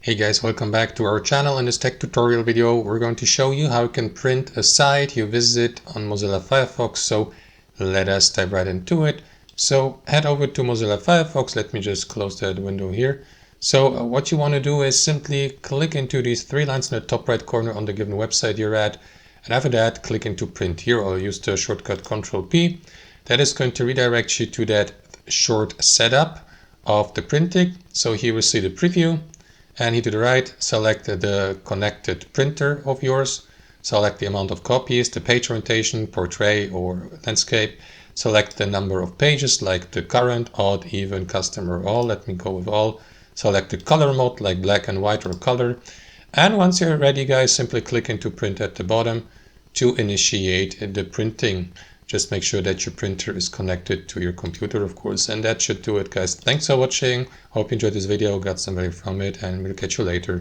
Hey guys, welcome back to our channel. In this tech tutorial video, we're going to show you how you can print a site you visit on Mozilla Firefox. So let us dive right into it. So head over to Mozilla Firefox. Let me just close that window here. So what you want to do is simply click into these three lines in the top right corner on the given website you're at. And after that, click into print here. I'll use the shortcut Control P. That is going to redirect you to that short setup of the printing. So here we see the preview. And here to the right, select the connected printer of yours. Select the amount of copies, the page orientation, portrait or landscape. Select the number of pages like the current, odd, even, custom or all. Let me go with all. Select the color mode like black and white or color. And once you're ready, guys, simply click into print at the bottom to initiate the printing. Just make sure that your printer is connected to your computer, of course, and that should do it, guys. Thanks for watching. Hope you enjoyed this video, got some value from it, and we'll catch you later.